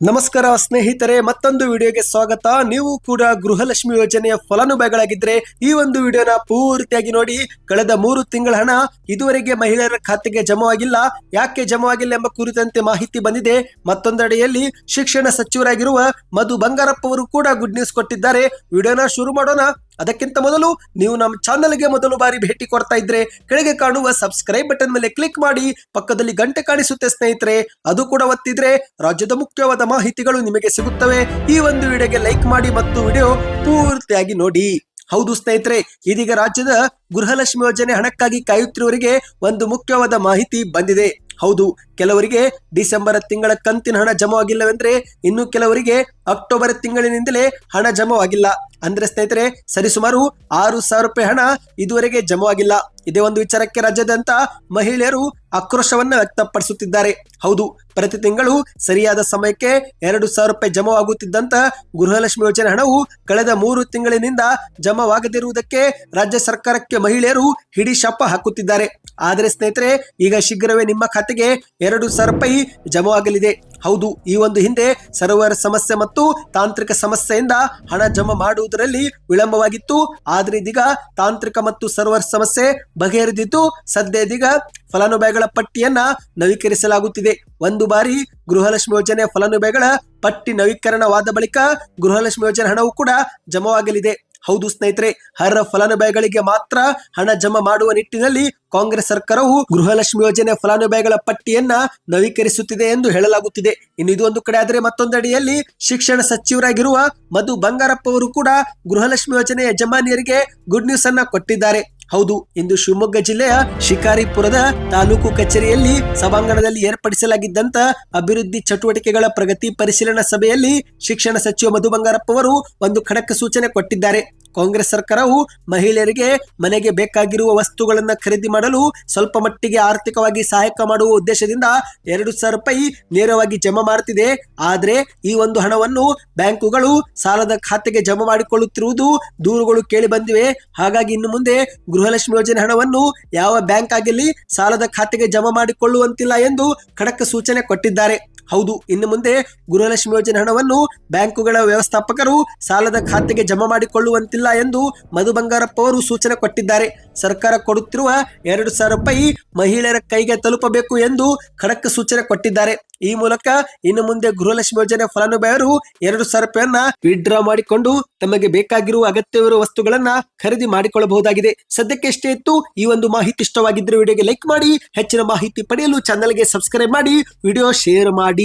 ನಮಸ್ಕಾರ ಸ್ನೇಹಿತರೆ, ಮತ್ತೊಂದು ವಿಡಿಯೋಗೆ ಸ್ವಾಗತ. ನೀವು ಕೂಡ ಗೃಹಲಕ್ಷ್ಮಿ ಯೋಜನೆಯ ಫಲಾನುಭವಿಗಳಾಗಿದ್ರೆ ಈ ಒಂದು ವಿಡಿಯೋನ ಪೂರ್ತಿಯಾಗಿ ನೋಡಿ. ಕಳೆದ 3 ತಿಂಗಳ ಹಣ ಇದುವರೆಗೆ ಮಹಿಳೆಯರ ಖಾತೆಗೆ ಜಮಾವಾಗಿಲ್ಲ. ಯಾಕೆ ಜಮಾವಾಗಿಲ್ಲ ಎಂಬ ಕುರಿತಂತೆ ಮಾಹಿತಿ ಬಂದಿದೆ. ಮತ್ತೊಂದೆಡೆಯಲ್ಲಿ ಶಿಕ್ಷಣ ಸಚಿವರಾಗಿರುವ ಮಧು ಬಂಗಾರಪ್ಪ ಅವರು ಕೂಡ ಗುಡ್ ನ್ಯೂಸ್ ಕೊಟ್ಟಿದ್ದಾರೆ. ವಿಡಿಯೋನ ಶುರು ಮಾಡೋಣ. ಅದಕ್ಕಿಂತ ಮೊದಲು ನೀವು ನಮ್ಮ ಚಾನಲ್ಗೆ ಮೊದಲು ಬಾರಿ ಭೇಟಿ ಕೊಡ್ತಾ ಇದ್ರೆ ಕೆಳಗೆ ಕಾಣುವ ಸಬ್ಸ್ಕ್ರೈಬ್ ಬಟನ್ ಮೇಲೆ ಕ್ಲಿಕ್ ಮಾಡಿ. ಪಕ್ಕದಲ್ಲಿ ಗಂಟೆ ಕಾಣಿಸುತ್ತೆ ಸ್ನೇಹಿತರೆ, ಅದು ಕೂಡ ಒತ್ತಿದ್ರೆ ರಾಜ್ಯದ ಮುಖ್ಯವಾದ ಮಾಹಿತಿಗಳು ನಿಮಗೆ ಸಿಗುತ್ತವೆ. ಈ ಒಂದು ವಿಡಿಯೋಗೆ ಲೈಕ್ ಮಾಡಿ ಮತ್ತು ವಿಡಿಯೋ ಪೂರ್ತಿಯಾಗಿ ನೋಡಿ. ಹೌದು ಸ್ನೇಹಿತರೆ, ಇದೀಗ ರಾಜ್ಯದ ಗೃಹಲಕ್ಷ್ಮಿ ಯೋಜನೆ ಹಣಕ್ಕಾಗಿ ಕಾಯುತ್ತಿರುವವರಿಗೆ ಒಂದು ಮುಖ್ಯವಾದ ಮಾಹಿತಿ ಬಂದಿದೆ. ಹೌದು, ಕೆಲವರಿಗೆ ಡಿಸೆಂಬರ್ ತಿಂಗಳ ಕಂತಿನ ಹಣ ಜಮಾವಾಗಿಲ್ಲವೆಂದ್ರೆ ಇನ್ನು ಕೆಲವರಿಗೆ ಅಕ್ಟೋಬರ್ ತಿಂಗಳಿನಿಂದಲೇ ಹಣ ಜಮಾವಾಗಿಲ್ಲ. ಅಂದ್ರೆ ಸ್ನೇಹಿತರೆ, ಸರಿಸುಮಾರು 6,000 ರೂಪಾಯಿ ಹಣ ಇದುವರೆಗೆ ಜಮಾವಾಗಿಲ್ಲ. ಇದೇ ಒಂದು ವಿಚಾರಕ್ಕೆ ರಾಜ್ಯಾದ್ಯಂತ ಮಹಿಳೆಯರು ಆಕ್ರೋಶವನ್ನ ವ್ಯಕ್ತಪಡಿಸುತ್ತಿದ್ದಾರೆ. ಹೌದು, ಪ್ರತಿ ತಿಂಗಳು ಸರಿಯಾದ ಸಮಯಕ್ಕೆ 2,000 ರೂಪಾಯಿ ಜಮಾವಾಗುತ್ತಿದ್ದಂತ ಗೃಹಲಕ್ಷ್ಮಿ ಯೋಜನೆ ಹಣವು ಕಳೆದ 3 ತಿಂಗಳಿನಿಂದ ಜಮಾವಾಗದಿರುವುದಕ್ಕೆ ರಾಜ್ಯ ಸರ್ಕಾರಕ್ಕೆ ಮಹಿಳೆಯರು ಹಿಡಿ ಶಾಪ ಹಾಕುತ್ತಿದ್ದಾರೆ. ಆದರೆ ಸ್ನೇಹಿತರೆ, ಈಗ ಶೀಘ್ರವೇ ನಿಮ್ಮ ಖಾತೆಗೆ 2,000 ರೂಪಾಯಿ ಜಮಾವಾಗಲಿದೆ. ಹೌದು, ಈ ಒಂದು ಹಿಂದೆ ಸರ್ವರ್ ಸಮಸ್ಯೆ ಮತ್ತು ತಾಂತ್ರಿಕ ಸಮಸ್ಯೆಯಿಂದ ಹಣ ಜಮಾ ಮಾಡುವುದರಲ್ಲಿ ವಿಳಂಬವಾಗಿತ್ತು. ಆದ್ರೆ ಇದೀಗ ತಾಂತ್ರಿಕ ಮತ್ತು ಸರ್ವರ್ ಸಮಸ್ಯೆ ಬಗೆಹರಿದಿದ್ದು ಸದ್ಯ ಇದೀಗ ಫಲಾನುಭವಿಗಳ ಪಟ್ಟಿಯನ್ನ ನವೀಕರಿಸಲಾಗುತ್ತಿದೆ. ಒಂದು ಬಾರಿ ಗೃಹಲಕ್ಷ್ಮಿ ಯೋಜನೆ ಫಲಾನುಭವಿಗಳ ಪಟ್ಟಿ ನವೀಕರಣವಾದ ಬಳಿಕ ಗೃಹಲಕ್ಷ್ಮಿ ಯೋಜನೆ ಹಣವು ಕೂಡ ಜಮಾವಾಗಲಿದೆ. ಹೌದು ಸ್ನೇಹಿತರೆ, ಅರ್ಹ ಫಲಾನುಭವಿಗಳಿಗೆ ಮಾತ್ರ ಹಣ ಜಮಾ ಮಾಡುವ ನಿಟ್ಟಿನಲ್ಲಿ ಕಾಂಗ್ರೆಸ್ ಸರ್ಕಾರವು ಗೃಹಲಕ್ಷ್ಮಿ ಯೋಜನೆ ಫಲಾನುಭವಿಗಳ ಪಟ್ಟಿಯನ್ನ ನವೀಕರಿಸುತ್ತಿದೆ ಎಂದು ಹೇಳಲಾಗುತ್ತಿದೆ. ಇನ್ನು ಇದು ಒಂದು ಕಡೆ ಆದರೆ, ಮತ್ತೊಂದೆಡೆಯಲ್ಲಿ ಶಿಕ್ಷಣ ಸಚಿವರಾಗಿರುವ ಮಧು ಬಂಗಾರಪ್ಪ ಅವರು ಕೂಡ ಗೃಹಲಕ್ಷ್ಮಿ ಯೋಜನೆ ಯಜಮಾನಿಯರಿಗೆ ಗುಡ್ ನ್ಯೂಸ್ ಅನ್ನ ಕೊಟ್ಟಿದ್ದಾರೆ. ಹೌದು, ಇಂದು ಶಿವಮೊಗ್ಗ ಜಿಲ್ಲೆಯ ಶಿಕಾರಿಪುರದ ತಾಲೂಕು ಕಚೇರಿಯಲ್ಲಿ ಸಭಾಂಗಣದಲ್ಲಿ ಏರ್ಪಡಿಸಲಾಗಿದ್ದಂತ ಅಭಿವೃದ್ಧಿ ಚಟುವಟಿಕೆಗಳ ಪ್ರಗತಿ ಪರಿಶೀಲನಾ ಸಭೆಯಲ್ಲಿ ಶಿಕ್ಷಣ ಸಚಿವ ಮಧು ಬಂಗಾರಪ್ಪ ಅವರು ಒಂದು ಖಡಕ್ ಸೂಚನೆ ಕೊಟ್ಟಿದ್ದಾರೆ. ಕಾಂಗ್ರೆಸ್ ಸರ್ಕಾರವು ಮಹಿಳೆಯರಿಗೆ ಮನೆಗೆ ಬೇಕಾಗಿರುವ ವಸ್ತುಗಳನ್ನು ಖರೀದಿ ಮಾಡಲು ಸ್ವಲ್ಪ ಮಟ್ಟಿಗೆ ಆರ್ಥಿಕವಾಗಿ ಸಹಾಯ ಮಾಡುವ ಉದ್ದೇಶದಿಂದ 2,000 ರೂಪಾಯಿ ನೇರವಾಗಿ ಜಮಾ ಮಾಡುತ್ತಿದೆ. ಆದ್ರೆ ಈ ಒಂದು ಹಣವನ್ನು ಬ್ಯಾಂಕುಗಳು ಸಾಲದ ಖಾತೆಗೆ ಜಮಾ ಮಾಡಿಕೊಳ್ಳುತ್ತಿರುವುದು ದೂರುಗಳು ಕೇಳಿ ಬಂದಿವೆ. ಹಾಗಾಗಿ ಇನ್ನು ಮುಂದೆ ಗೃಹಲಕ್ಷ್ಮಿ ಯೋಜನೆ ಹಣವನ್ನು ಯಾವ ಬ್ಯಾಂಕ್ ಆಗಿರಲಿ ಸಾಲದ ಖಾತೆಗೆ ಜಮಾ ಮಾಡಿಕೊಳ್ಳುವಂತಿಲ್ಲ ಎಂದು ಖಡಕ್ ಸೂಚನೆ ಕೊಟ್ಟಿದ್ದಾರೆ. ಹೌದು, ಇನ್ನು ಮುಂದೆ ಗೃಹಲಕ್ಷ್ಮಿ ಯೋಜನೆ ಹಣವನ್ನು ಬ್ಯಾಂಕುಗಳ ವ್ಯವಸ್ಥಾಪಕರು ಸಾಲದ ಖಾತೆಗೆ ಜಮಾ ಮಾಡಿಕೊಳ್ಳುವಂತಿಲ್ಲ ಎಂದು ಮಧು ಬಂಗಾರಪ್ಪ ಅವರು ಸೂಚನೆ ಕೊಟ್ಟಿದ್ದಾರೆ. ಸರ್ಕಾರ ಕೊಡುತ್ತಿರುವ 2,000 ರೂಪಾಯಿ ಮಹಿಳೆಯರ ಕೈಗೆ ತಲುಪಬೇಕು ಎಂದು ಖಡಕ್ ಸೂಚನೆ ಕೊಟ್ಟಿದ್ದಾರೆ. ಈ ಮೂಲಕ ಇನ್ನು ಮುಂದೆ ಗೃಹಲಕ್ಷ್ಮಿ ಯೋಜನೆ ಫಲಾನುಭವಿಯರು 2,000 ರೂಪಾಯಿಯನ್ನ ವಿಡ್ರಾ ಮಾಡಿಕೊಂಡು ತಮಗೆ ಬೇಕಾಗಿರುವ ಅಗತ್ಯವಿರುವ ವಸ್ತುಗಳನ್ನ ಖರೀದಿ ಮಾಡಿಕೊಳ್ಳಬಹುದಾಗಿದೆ. ಸದ್ಯಕ್ಕೆ ಇಷ್ಟೇ ಇತ್ತು. ಈ ಒಂದು ಮಾಹಿತಿ ಇಷ್ಟವಾಗಿದ್ದರೆ ವಿಡಿಯೋಗೆ ಲೈಕ್ ಮಾಡಿ. ಹೆಚ್ಚಿನ ಮಾಹಿತಿ ಪಡೆಯಲು ಚಾನಲ್ಗೆ ಸಬ್ಸ್ಕ್ರೈಬ್ ಮಾಡಿ, ವಿಡಿಯೋ ಶೇರ್ ಮಾಡಿ.